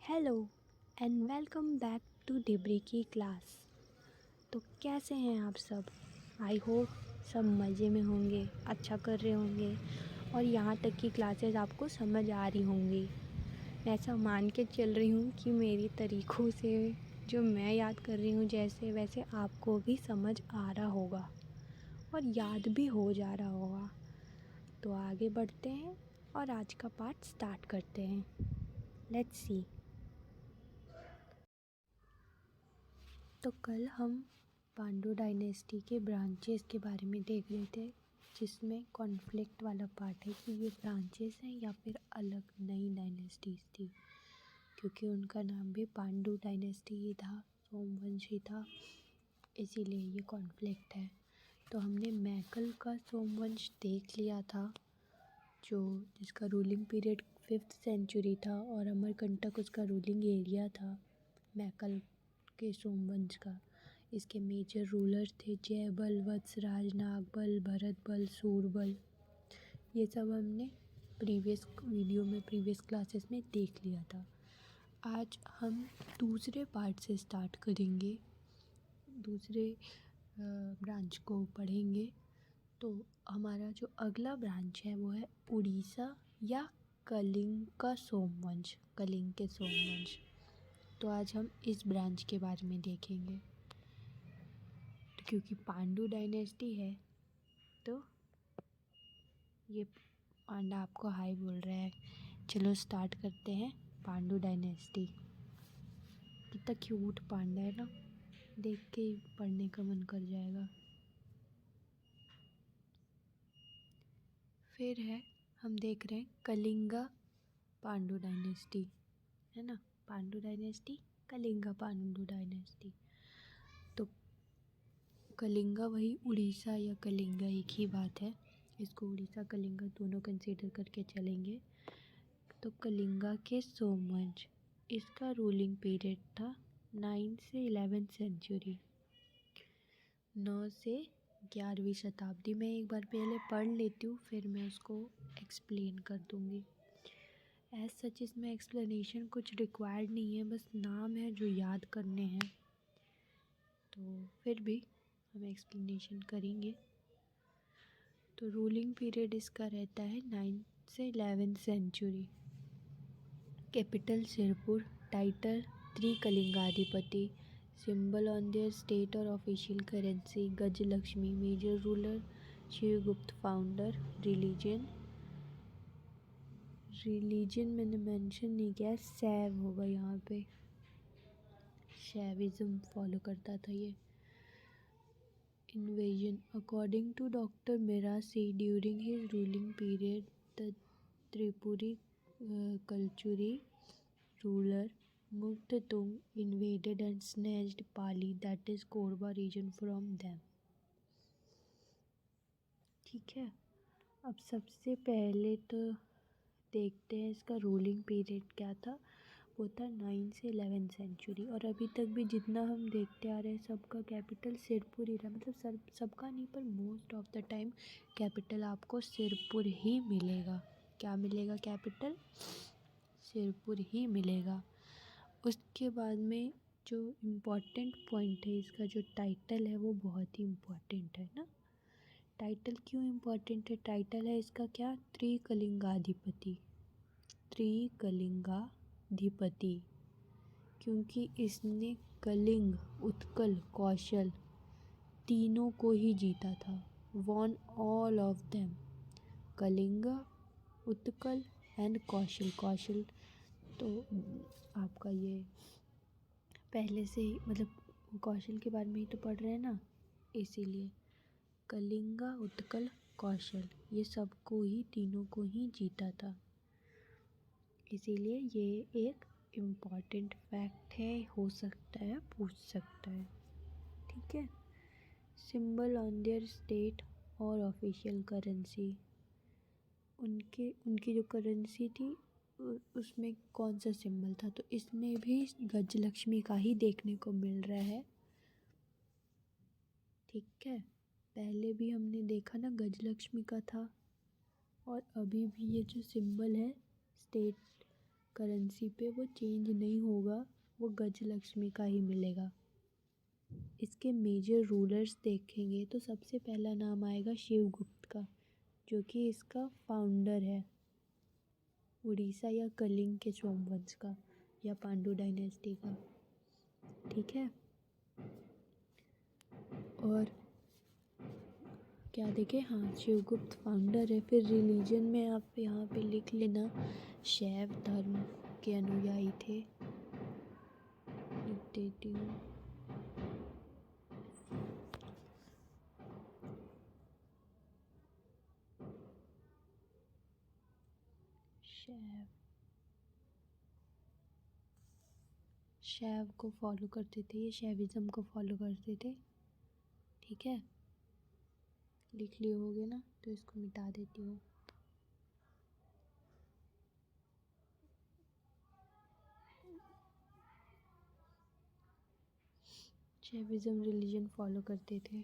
Hello and welcome back to डिब्री की class. तो कैसे हैं आप सब? आई होप सब मज़े में होंगे, अच्छा कर रहे होंगे और यहाँ तक की क्लासेस आपको समझ आ रही होंगी। मैं ऐसा मान के चल रही हूँ कि मेरी तरीक़ों से जो मैं याद कर रही हूँ जैसे वैसे आपको भी समझ आ रहा होगा और याद भी हो जा रहा होगा। तो आगे बढ़ते हैं और आज का पार्ट स्टार्ट करते हैं। Let's see. तो कल हम पांडु डायनेस्टी के ब्रांचेस के बारे में देख रहे थे, जिसमें कॉन्फ्लिक्ट वाला पार्ट है कि ये ब्रांचेस हैं या फिर अलग नई डायनेस्टीज थी, क्योंकि उनका नाम भी पांडु डायनेस्टी ही था, सोमवंश ही था, इसीलिए ये कॉन्फ्लिक्ट है। तो हमने मैकल का सोमवंश देख लिया था, जिसका रूलिंग पीरियड 5th सेंचुरी था और अमरकंटक उसका रूलिंग एरिया था मैकल के सोमवंश का। इसके मेजर रूलर थे जयबल, वत्सराज, नागबल, भरतबल, सूरबल। ये सब हमने प्रीवियस क्लासेस में देख लिया था। आज हम दूसरे पार्ट से स्टार्ट करेंगे, दूसरे ब्रांच को पढ़ेंगे। तो हमारा जो अगला ब्रांच है वो है उड़ीसा या कलिंग का सोमवंश, कलिंग के सोमवंश। तो आज हम इस ब्रांच के बारे में देखेंगे। तो क्योंकि पांडु डायनेस्टी है तो ये पांडा आपको हाय बोल रहा है। चलो स्टार्ट करते हैं। पांडु डायनेस्टी कितना क्यूट पांडा है ना, देख के पढ़ने का मन कर जाएगा। फिर है, हम देख रहे हैं कलिंगा पांडु डायनेस्टी, है ना। Pandu dynasty, Kalinga Pandu dynasty. तो कलिंगा वही उड़ीसा या कलिंगा एक ही बात है, इसको उड़ीसा कलिंगा दोनों कंसीडर करके चलेंगे। तो कलिंगा के सोमवंश, इसका रूलिंग पीरियड था 9 से 11th सेंचुरी, 9 से 11वीं शताब्दी में। एक बार पहले पढ़ लेती हूँ, फिर मैं उसको एक्सप्लेन कर दूँगी। एज सच इसमें एक्सप्लेनेशन कुछ रिक्वायर्ड नहीं है, बस नाम है जो याद करने हैं, तो फिर भी हम एक्सप्लेनेशन करेंगे। तो रूलिंग पीरियड इसका रहता है 9 से 11th century. Capital Sirpur, title Trikalingadhipati, symbol on their state और official currency Gajalakshmi, major ruler Shivagupta, founder religion मैंने मेंशन नहीं किया, सैव होगा यहाँ पे, शैविज्म फॉलो करता था ये। Invasion. According to Dr. Mirasi, during his ruling period, the Tripuri Kalchuri ruler Muktatung invaded and snatched Pali, that is Korba region, from them. ठीक है, अब सबसे पहले तो देखते हैं इसका रूलिंग पीरियड क्या था। वो था 9 से 11th सेंचुरी, और अभी तक भी जितना हम देखते आ रहे हैं सबका कैपिटल सिरपुर ही रहा, मतलब सबका नहीं पर most of the time capital आपको सिरपुर ही मिलेगा। क्या मिलेगा? कैपिटल सिरपुर ही मिलेगा। उसके बाद में जो इम्पोर्टेंट पॉइंट है, इसका जो टाइटल है वो बहुत ही इम्पोर्टेंट है ना। टाइटल क्यों इम्पोर्टेंट है? टाइटल है इसका क्या? त्रिकलिंगाधिपति, त्रिकलिंगाधिपति, क्योंकि इसने कलिंग, उत्कल, कौशल तीनों को ही जीता था। Won all of them, Kalinga, Utkal and Kaushal. Kaushal तो आपका ये पहले से ही, मतलब कौशल के बारे में ही तो पढ़ रहे हैं ना, इसीलिए कलिंगा, उत्कल, कौशल ये सबको ही, तीनों को ही जीता था। इसीलिए ये एक इम्पॉर्टेंट फैक्ट है, हो सकता है पूछ सकता है, ठीक है। सिंबल ऑन देयर स्टेट और ऑफिशियल करेंसी, उनकी जो करेंसी थी उसमें कौन सा सिंबल था, तो इसमें भी गजलक्ष्मी का ही देखने को मिल रहा है, ठीक है। पहले भी हमने देखा ना गजलक्ष्मी का था, और अभी भी ये जो सिंबल है स्टेट करेंसी पे वो चेंज नहीं होगा, वो गजलक्ष्मी का ही मिलेगा। इसके मेजर रूलर्स देखेंगे तो सबसे पहला नाम आएगा शिवगुप्त का, जो कि इसका फाउंडर है, उड़ीसा या कलिंग के सोमवंश का या पांडु डायनेस्टी का। ठीक है, और क्या देखें, हाँ शिवगुप्त फाउंडर है। फिर रिलीजन में आप यहाँ पे लिख लेना, शैव धर्म के अनुयायी थे। लिख देती हूँ, शैव को फॉलो करते थे, ये शैविज्म को फॉलो करते थे। ठीक है, लिख लिए होगे ना, तो इसको मिटा देती हूँ। शैविज्म रिलीजन फॉलो करते थे।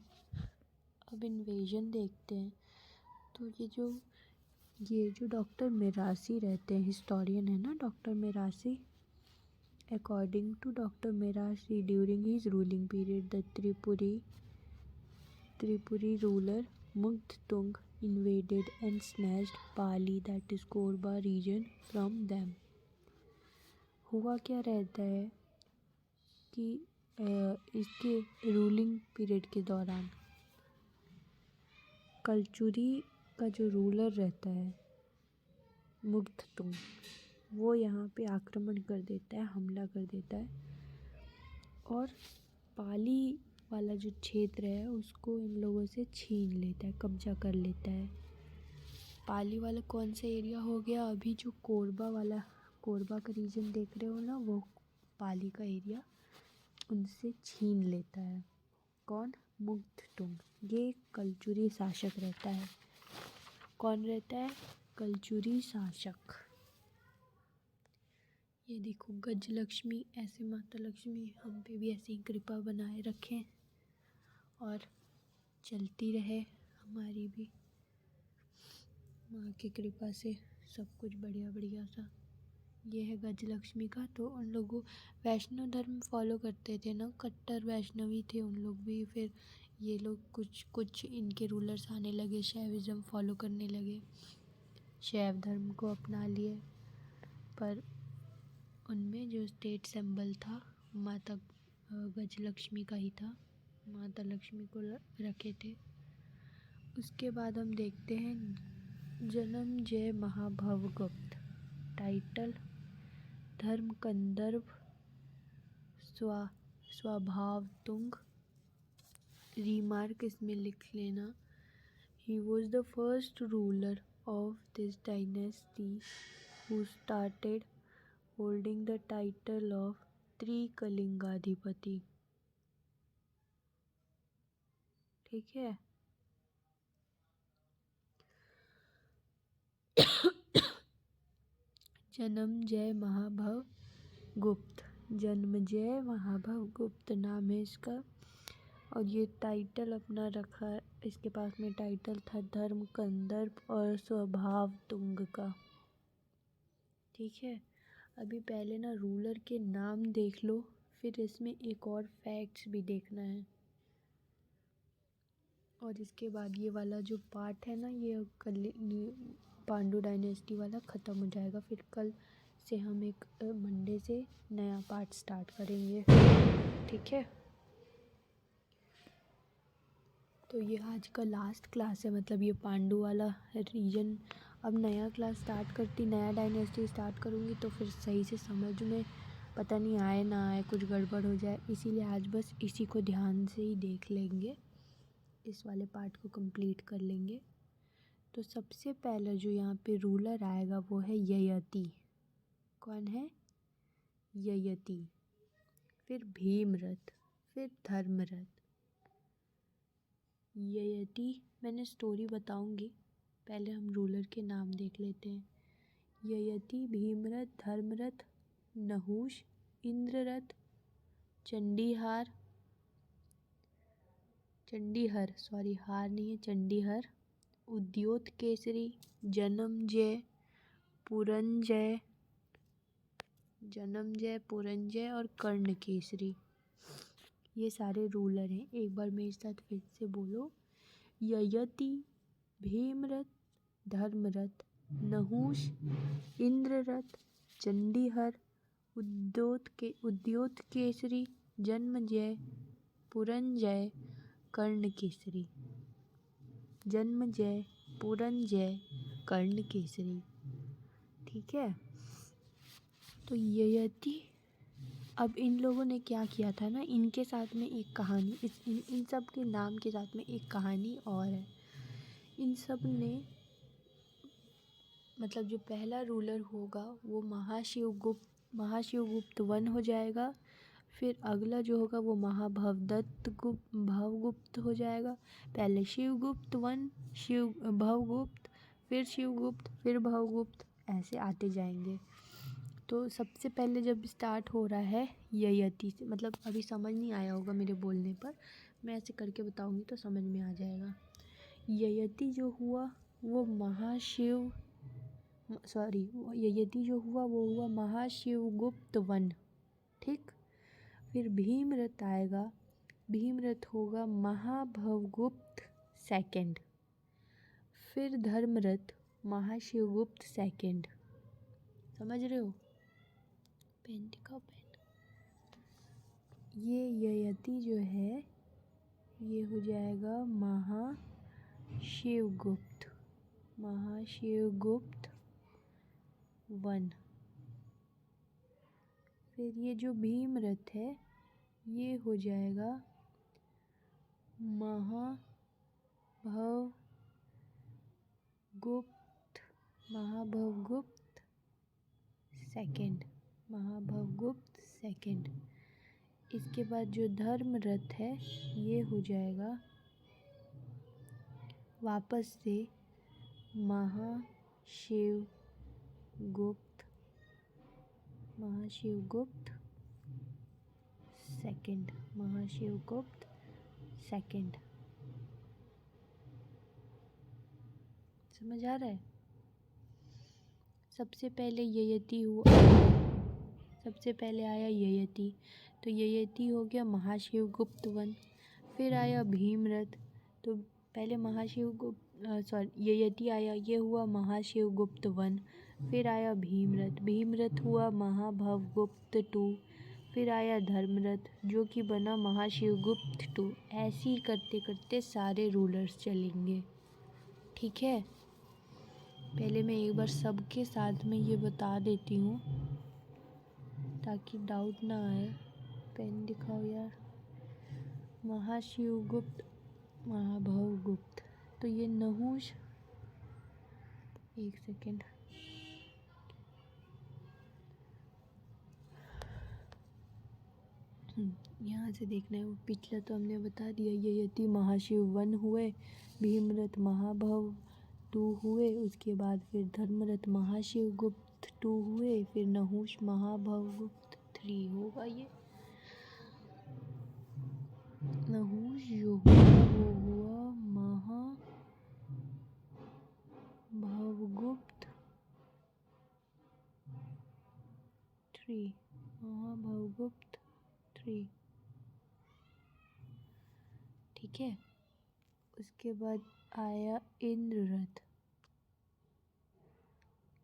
अब इन्वेजन देखते हैं। तो ये जो डॉक्टर मिरासी रहते हैं, हिस्टोरियन है ना doctor Mirashi. According to doctor Mirashi, during his ruling period the Tripuri ruler Mugdhatunga invaded and snatched Pali, that is Korba region, from them. हुआ क्या रहता है कि इसके रूलिंग पीरियड के दौरान कलचुरी का जो रूलर रहता है मुग्धतुंग, वो यहाँ पे आक्रमण कर देता है, हमला कर देता है, और पाली वाला जो क्षेत्र है उसको इन लोगों से छीन लेता है, कब्जा कर लेता है। पाली वाला कौन सा एरिया हो गया, अभी जो कोरबा का रीजन देख रहे हो ना, वो पाली का एरिया उनसे छीन लेता है। कौन? मुग्धतुंग। ये कलचुरी शासक रहता है। कौन रहता है? कलचुरी शासक। ये देखो गजलक्ष्मी, ऐसे माता लक्ष्मी हम पे भी ऐसी कृपा बनाए रखें और चलती रहे हमारी भी माँ की कृपा से, सब कुछ बढ़िया बढ़िया सा। ये है गजलक्ष्मी का। तो उन लोगों वैष्णव धर्म फॉलो करते थे ना, कट्टर वैष्णवी थे उन लोग भी। फिर ये लोग कुछ इनके रूलर्स आने लगे, शैविज्म फॉलो करने लगे, शैव धर्म को अपना लिए। पर उनमें जो स्टेट सिंबल था माता गजलक्ष्मी का ही था, माता लक्ष्मी को रखे थे। उसके बाद हम देखते हैं जन्मजय महाभवगुप्त। टाइटल धर्म कंदर्प स्वभावतुंग। रिमार्क इसमें लिख लेना, he was the first ruler of this dynasty who started holding the title of त्रिकलिंगाधिपति। ठीक है, जन्मजय महाभव गुप्त नाम है इसका। और ये टाइटल अपना रखा, इसके पास में टाइटल था धर्म कंदर्प और स्वभाव तुंग का। ठीक है, अभी पहले ना रूलर के नाम देख लो, फिर इसमें एक और फैक्ट्स भी देखना है। और इसके बाद ये वाला जो पार्ट है ना, ये पांडु डायनेस्टी वाला ख़त्म हो जाएगा। फिर कल से हम एक मंडे से नया पार्ट स्टार्ट करेंगे। ठीक है, तो ये आज का लास्ट क्लास है, मतलब ये पांडु वाला रीजन। अब नया क्लास स्टार्ट करती, नया डायनेस्टी स्टार्ट करूँगी तो फिर सही से समझ में पता नहीं आए ना आए, कुछ गड़बड़ हो जाए, इसीलिए आज बस इसी को ध्यान से ही देख लेंगे, इस वाले पार्ट को कंप्लीट कर लेंगे। तो सबसे पहले जो यहाँ पे रूलर आएगा वो है ययति। कौन है? ययति। फिर भीमरथ, फिर धर्मरथ। ययति मैंने स्टोरी बताऊंगी, पहले हम रूलर के नाम देख लेते हैं। ययति, भीमरथ, धर्मरथ, नहुष, इंद्ररथ, चंडीहर, हार नहीं है, चंडीहर, उद्योत केसरी, जन्मजय, पुरंजय, जन्मजय, पुरंजय और कर्णकेसरी, ये सारे रूलर हैं। एक बार मेरे साथ फिर से बोलो। ययति, भीमरथ, धर्मरथ, नहुष, इंद्ररथ, चंडीहर, उद्योतकेसरी, जन्मजय, पुरंजय, कर्णकेसरी। जन्मजय, पुरंजय, कर्णकेसरी। ठीक है, तो ययति, अब इन लोगों ने क्या किया था ना, इनके साथ में एक कहानी, इन सब के नाम के साथ में एक कहानी और है। इन सब ने मतलब जो पहला रूलर होगा वो महाशिवगुप्त वन हो जाएगा। फिर अगला जो होगा वो भवगुप्त हो जाएगा। पहले शिवगुप्त वन, भवगुप्त, फिर शिवगुप्त, फिर भवगुप्त, ऐसे आते जाएंगे। तो सबसे पहले जब स्टार्ट हो रहा है ययति से, मतलब अभी समझ नहीं आया होगा मेरे बोलने पर, मैं ऐसे करके बताऊंगी तो समझ में आ जाएगा। ययति जो हुआ वो ययति जो हुआ वो हुआ महाशिवगुप्त वन। ठीक, फिर भीमरथ आएगा, भीमरथ होगा महाभवगुप्त सेकंड। फिर धर्मरथ महाशिवगुप्त सेकंड। समझ रहे हो? पेन दिखाओ, पेन। ये ययति जो है ये हो जाएगा महाशिवगुप्त वन। फिर ये जो भीमरथ है ये हो जाएगा महाभवगुप्त सेकंड। इसके बाद जो धर्मरथ है ये हो जाएगा वापस से महाशिवगुप्त सेकंड। समझ आ रहा है? सबसे पहले आया ययति, तो ययति हो गया महाशिवगुप्त वन। फिर आया भीमरथ, तो पहले ययति आया, ये हुआ महाशिवगुप्त वन। फिर आया भीमरथ हुआ महाभवगुप्त टू। फिर आया धर्मरथ जो कि बना महाशिवगुप्त टू। ऐसे ही करते करते सारे रूलर्स चलेंगे। ठीक है, पहले मैं एक बार सबके साथ में ये बता देती हूँ ताकि डाउट ना आए। पेन दिखाओ यार। महाशिवगुप्त, महाभवगुप्त, तो ये नहुष, एक सेकेंड, यहाँ से देखना है। वो पिछला तो हमने बता दिया, ययति महाशिव वन हुए, भीमरथ महाभव टू हुए, उसके बाद फिर धर्मरथ महाशिवगुप्त टू हुए, फिर नहुष महाभवगुप्त 3 होगा। ये नहुष जो हुआ वो हुआ महाभवगुप्त 3। ठीक है, उसके बाद आया इंद्ररथ।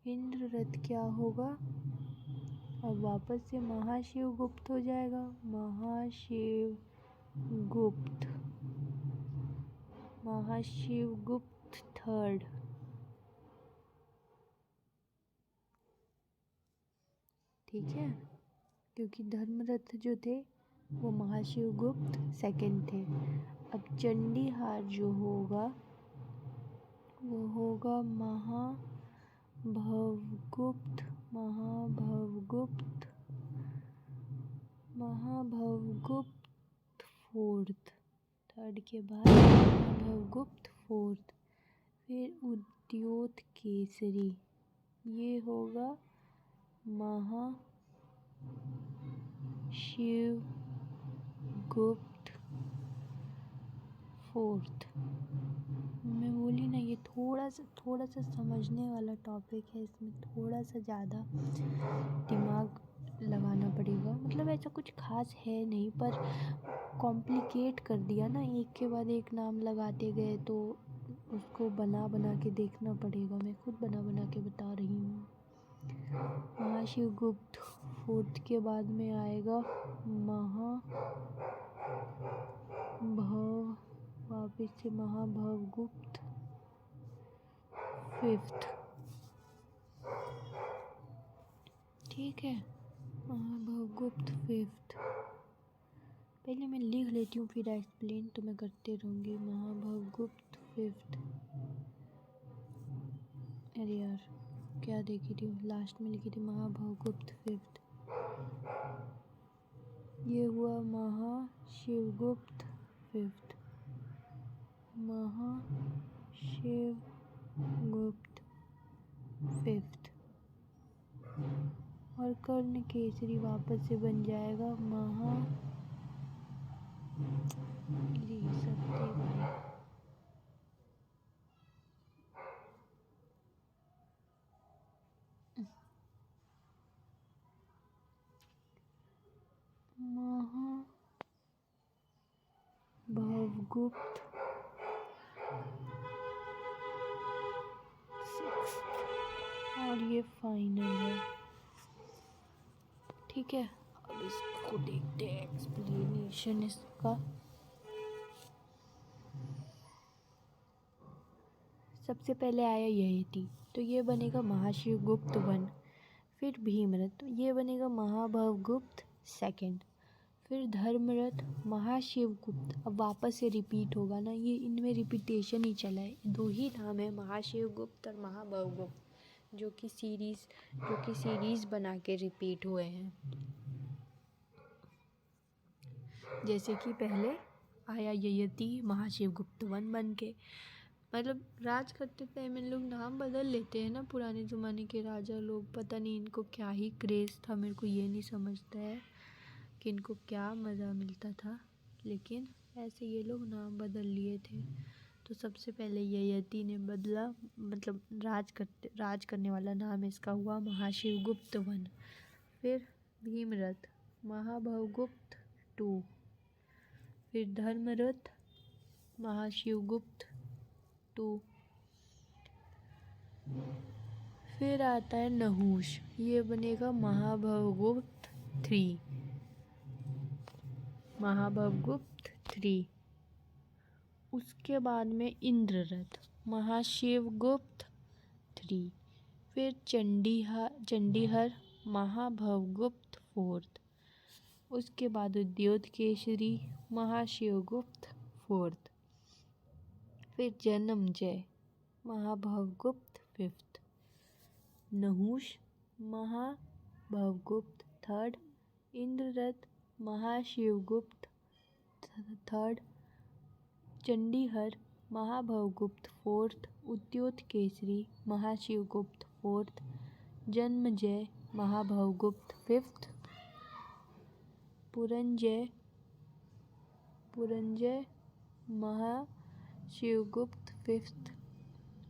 इंद्ररथ क्या होगा, अब वापस से महाशिवगुप्त हो जाएगा। महाशिवगुप्त 3rd। ठीक है, क्योंकि धर्मरथ जो थे वो महाशिवगुप्त 2nd थे। अब चंडीहार जो होगा वो होगा महाभवगुप्त 4th। 3rd के बाद महाभवगुप्त 4th। फिर उद्योतकेसरी, ये होगा महाशिवगुप्त 4th। मैं बोली ना, ये थोड़ा सा समझने वाला टॉपिक है, इसमें थोड़ा सा ज़्यादा दिमाग मतलब ऐसा कुछ खास है नहीं, पर कॉम्प्लिकेट कर दिया ना, एक के बाद एक नाम लगाते गए तो उसको बना बना के देखना पड़ेगा। मैं खुद बना बना के बता रही हूँ। महाशिवगुप्त, फोर्थ के बाद में आएगा महाभव, वापिस से महाभवगुप्त फिफ्थ। ठीक है, महाभवगुप्त फिफ्थ। पहले मैं लिख लेती हूँ फिर एक्सप्लेन तो मैं करते रहूँगी। महाभवगुप्त फिफ्थ। अरे यार क्या देखी थी, लास्ट में लिखी थी महाभवगुप्त फिफ्थ। ये हुआ महाशिवगुप्त फिफ्थ, महाशिवगुप्त फिफ्थ। और कर्ण केसरी वापस से बन जाएगा ये सब थे भाई। महाभवगुप्त और ये फाइनल है। ठीक है, अब इसको देखते हैं एक्सप्लेनेशन इसका। सबसे पहले आया ययति, तो ये बनेगा महाशिवगुप्त वन। फिर भीमरथ, तो ये बनेगा महाभवगुप्त सेकंड। फिर धर्मरथ, महाशिवगुप्त। अब वापस से रिपीट होगा ना, ये इनमें रिपीटेशन ही चला है। दो ही नाम है, महाशिवगुप्त और महाभवगुप्त, जो कि सीरीज बना के रिपीट हुए हैं। जैसे कि पहले आया ययति महाशिवगुप्त वन बन के। मतलब राज करते टाइम इन लोग नाम बदल लेते हैं ना, पुराने ज़माने के राजा लोग। पता नहीं इनको क्या ही क्रेज़ था, मेरे को ये नहीं समझता है कि इनको क्या मज़ा मिलता था, लेकिन ऐसे ये लोग नाम बदल लिए थे। तो सबसे पहले ययति ने बदला, मतलब राज करने वाला नाम इसका हुआ महाशिवगुप्त वन। फिर भीमरथ, महाभवगुप्त टू। फिर धर्मरथ, महाशिवगुप्त टू। फिर आता है नहुष, ये बनेगा महाभवगुप्त थ्री। महाभवगुप्त थ्री। उसके बाद में इंद्ररथ, महाशिवगुप्त थ्री। फिर चंडीहर, महाभवगुप्त फोर्थ। उसके बाद उद्योतकेशरी, महाशिवगुप्त फोर्थ। फिर Janamejaya, Mahabhavagupta fifth. Nahusha, Mahabhavagupta third. Indraratha, Mahashivagupta third. Chandihara, Mahabhavagupta fourth. Udyotakeshari, Mahashivagupta fourth. Janamejaya, Mahabhavagupta fifth. Puranjaya Mahashivagupta fifth.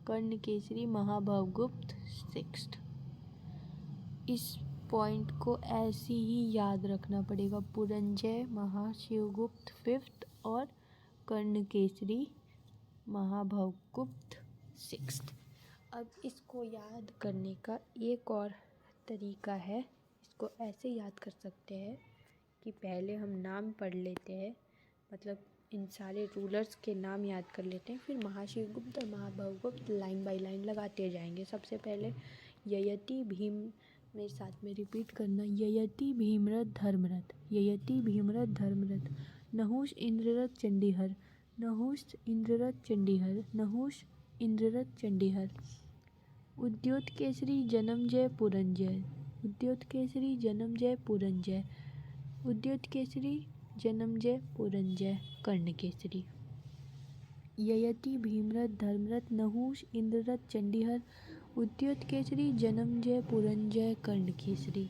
Karnakesari, Mahabhavagupta sixth. इस पॉइंट को ऐसे ही याद रखना पड़ेगा, पुरंजय महाशिवगुप्त फिफ्थ और कर्णकेसरी महाभवगुप्त सिक्स्थ। अब इसको याद करने का एक और तरीका है। इसको ऐसे याद कर सकते हैं कि पहले हम नाम पढ़ लेते हैं, मतलब इन सारे रूलर्स के नाम याद कर लेते हैं, फिर महाशिवगुप्त और महाभवगुप्त लाइन बाय लाइन लगाते जाएंगे। सबसे पहले ययति भीम, मेरे साथ में रिपीट करना, ययति भीमरथ धर्मरथ, ययति भीमरथ धर्मरथ। नहुष इंद्ररथ चंडीहर, नहुष इंद्ररथ चंडीहर, नहुष इंद्ररथ चंडीहर। उद्योतकेसरी जन्मजय पुरंजय, उद्योतकेसरी जन्मजय पुरंजय, उद्योतकेसरी जन्मजय पुरंजय कर्णकेसरी। ययति भीमरथ धर्मरथ नहुष इंद्ररथ चंडीहर, उद्योतकेसरी जन्मजय पुरंजय कर्णकेसरी।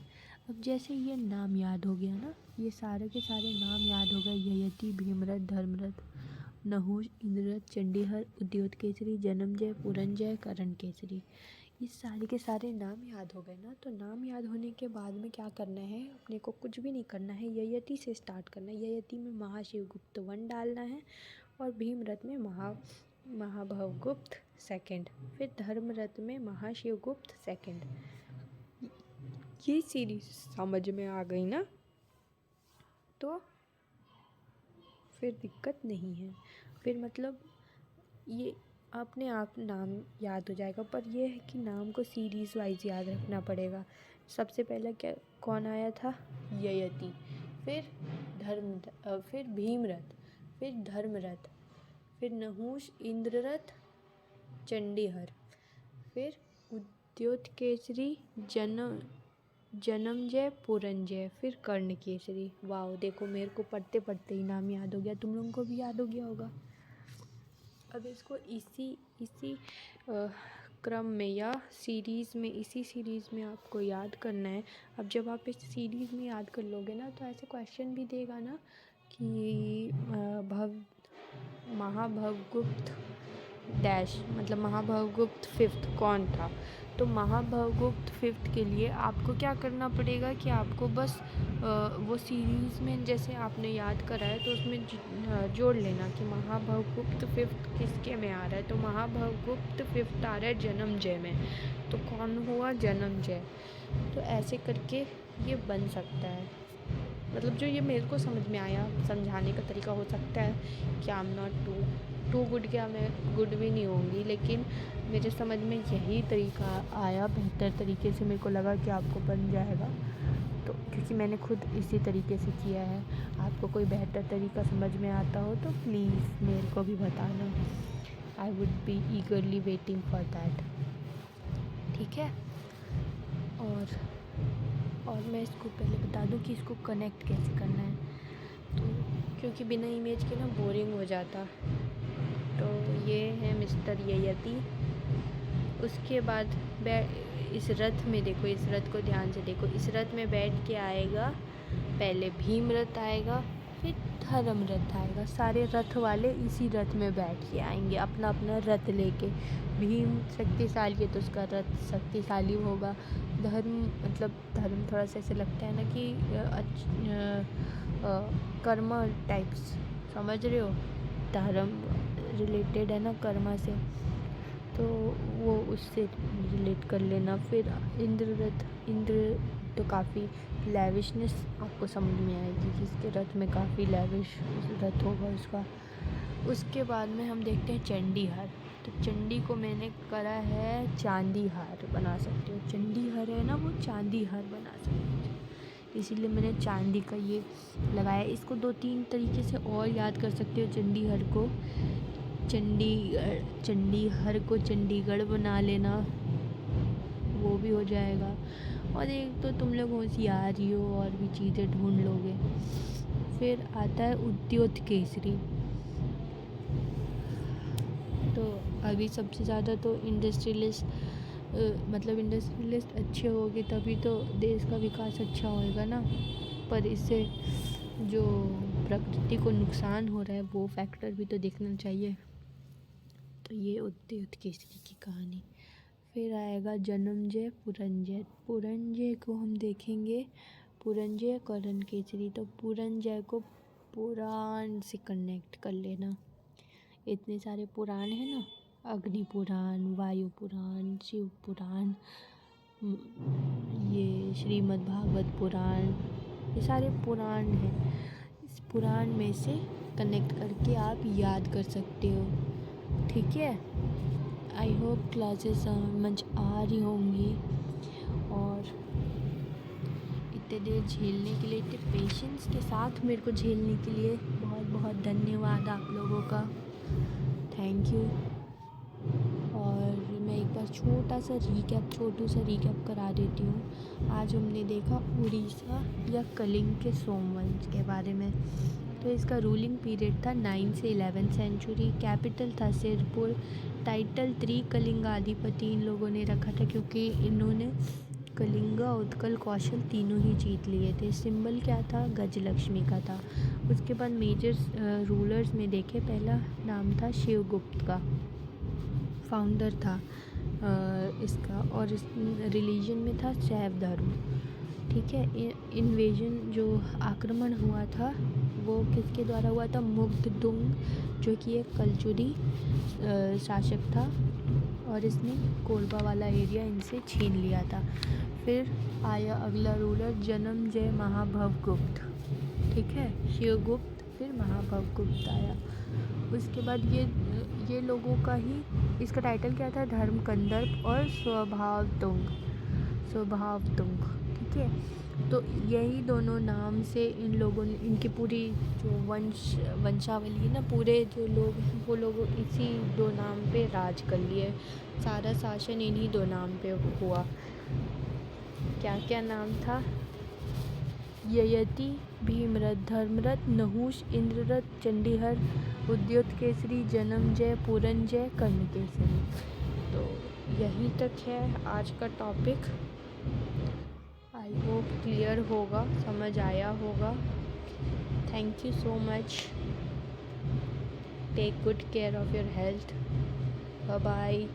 अब जैसे ये नाम याद हो गया ना, ये सारे के सारे नाम याद हो गए, ययति भीमरथ धर्मरथ नहुष इंद्ररथ चंडीहर, उद्योतकेसरी जन्मजय पुरंजय कर्णकेसरी। ये सारे के सारे नाम याद हो गए ना। तो नाम याद होने के बाद में क्या करना है, अपने को कुछ भी नहीं करना है, ययति से स्टार्ट करना है। ययति में महाशिवगुप्त 1 डालना है और भीमरथ में महाभवगुप्त 2, फिर धर्मरथ में महाशिवगुप्त 2। ये सीरीज समझ में आ गई ना, तो फिर दिक्कत नहीं है। फिर मतलब ये अपने आप नाम याद हो जाएगा, पर ये है कि नाम को सीरीज़ वाइज याद रखना पड़ेगा। सबसे पहला क्या कौन आया था, ययति, फिर भीमरथ, फिर धर्मरथ, फिर नहुष, इंद्ररथ, चंडीहर, फिर उद्योतकेसरी, जन्मजय, पुरंजय, फिर कर्णकेसरी। वाह, देखो मेरे को पढ़ते पढ़ते ही नाम याद हो गया, तुम लोगों को भी याद हो गया होगा। अब इसको इसी क्रम में या इसी सीरीज़ में आपको याद करना है। अब जब आप इस सीरीज़ में याद कर लोगे ना, तो ऐसे क्वेश्चन भी देगा ना कि महाभवगुप्त डैश, मतलब महाभवगुप्त 5 कौन था। तो महाभवगुप्त 5 के लिए आपको क्या करना पड़ेगा कि आपको बस वो सीरीज़ में जैसे आपने याद करा है तो उसमें जोड़ लेना कि महाभवगुप्त 5 किसके में आ रहा है। तो महाभवगुप्त 5 आ रहा है जन्मजय में, तो कौन हुआ, जन्मजय। तो ऐसे करके ये बन सकता है। मतलब जो ये मेरे को समझ में आया, समझाने का तरीका हो सकता है कि I am not too good, क्या मैं गुड भी नहीं होंगी, लेकिन मेरे समझ में यही तरीका आया बेहतर तरीके से। मेरे को लगा कि आपको बन जाएगा, तो क्योंकि मैंने खुद इसी तरीके से किया है। आपको कोई बेहतर तरीका समझ में आता हो तो प्लीज़ मेरे को भी बताना। I would be ईगरली waiting for that, ठीक है। और मैं इसको पहले बता दूं कि इसको कनेक्ट कैसे करना है, तो क्योंकि बिना इमेज के ना बोरिंग हो जाता। तो ये है मिस्टर ययति। उसके बाद इस रथ में देखो, इस रथ को ध्यान से देखो, इस रथ में बैठ के आएगा, पहले भीमरथ आएगा, फिर धर्मरथ आएगा। सारे रथ वाले इसी रथ में बैठ के आएंगे अपना अपना रथ लेके। भीम शक्तिशाली है तो उसका रथ शक्तिशाली होगा। धर्म थोड़ा सा ऐसे लगता है ना कि कर्म टाइप्स, समझ रहे हो, धर्म रिलेटेड है ना कर्मा से, तो वो उससे रिलेट कर लेना। फिर इंद्र तो काफ़ी लैविशनेस आपको समझ में आएगी कि इसके रथ में काफ़ी लैविश रथ होगा उसका। उसके बाद में हम देखते हैं चंडीहार। तो चंडी को मैंने करा है चांदी हार, बना सकते हो, चंडी हार है ना, वो चांदी हार बना सकते हो, इसीलिए मैंने चांदी का ये लगाया। इसको 2-3 तरीके से और याद कर सकते हो। चंडीहर को चंडीहर को चंडीगढ़ बना लेना, वो भी हो जाएगा। और एक तो तुम लोग होशियार ही हो और भी चीज़ें ढूंढ लोगे। फिर आता है उद्योतकेसरी। तो अभी सबसे ज़्यादा तो इंडस्ट्रियलिस्ट अच्छे होंगे तभी तो देश का विकास अच्छा होएगा ना, पर इससे जो प्रकृति को नुकसान हो रहा है वो फैक्टर भी तो देखना चाहिए। तो ये उद्योतकेसरी की कहानी। फिर आएगा जन्मजय, पुरंजय को हम देखेंगे, पुरंजय कर्णकेसरी। तो पुरंजय को पुराण से कनेक्ट कर लेना। इतने सारे पुराण हैं ना, अग्नि पुराण, वायु पुराण, शिव पुराण, ये श्रीमद् भागवत पुराण, ये सारे पुराण हैं। इस पुराण में से कनेक्ट करके आप याद कर सकते हो, ठीक है। आई होप क्लासेस समझ आ रही होंगी। और इतने देर झेलने के लिए, इतने पेशेंस के साथ मेरे को झेलने के लिए बहुत बहुत धन्यवाद आप लोगों का, थैंक यू। और मैं एक बार छोटू सा रिकैप करा देती हूँ। आज हमने देखा उड़ीसा या कलिंग के सोमवंश के बारे में। तो इसका रूलिंग पीरियड था 9 से 11 सेंचुरी। कैपिटल था सिरपुर। टाइटल 3 कलिंगाधिपति इन लोगों ने रखा था क्योंकि इन्होंने कलिंगा, उत्कल, कौशल तीनों ही जीत लिए थे। सिंबल क्या था, गजलक्ष्मी का था। उसके बाद मेजर रूलर्स में देखे, पहला नाम था शिवगुप्त का, फाउंडर था। इसका, और इस रिलीजन में था शैव धर्म। ठीक है। इन्वेजन जो आक्रमण हुआ था वो किसके द्वारा हुआ था? मुग्ध-दुंग, जो कि एक कलचुरी शासक था, और इसने कोरबा वाला एरिया इनसे छीन लिया था। फिर आया अगला रूलर जन्मजय महाभवगुप्त। ठीक है, शिवगुप्त, फिर महाभवगुप्त आया। उसके बाद ये लोगों का ही, इसका टाइटल क्या था? धर्म कंदर्प और स्वभावतुंग। ठीक है। तो यही दोनों नाम से इन लोगों ने, इनकी पूरी जो वंशावली है ना, पूरे जो लोग हैं वो लोग इसी दो नाम पे राज कर लिए। सारा शासन इन्हीं दो नाम पे हुआ। क्या क्या नाम था? ययति, भीमरथ, धर्मरथ, नहुष, इंद्ररथ, चंडीहर, उद्योत केसरी, जन्मजय, पुरंजय, कर्णकेसरी। तो यही तक है आज का टॉपिक। आई होप क्लियर होगा, समझ आया होगा। Thank you so much. Take good care of your health. Bye bye.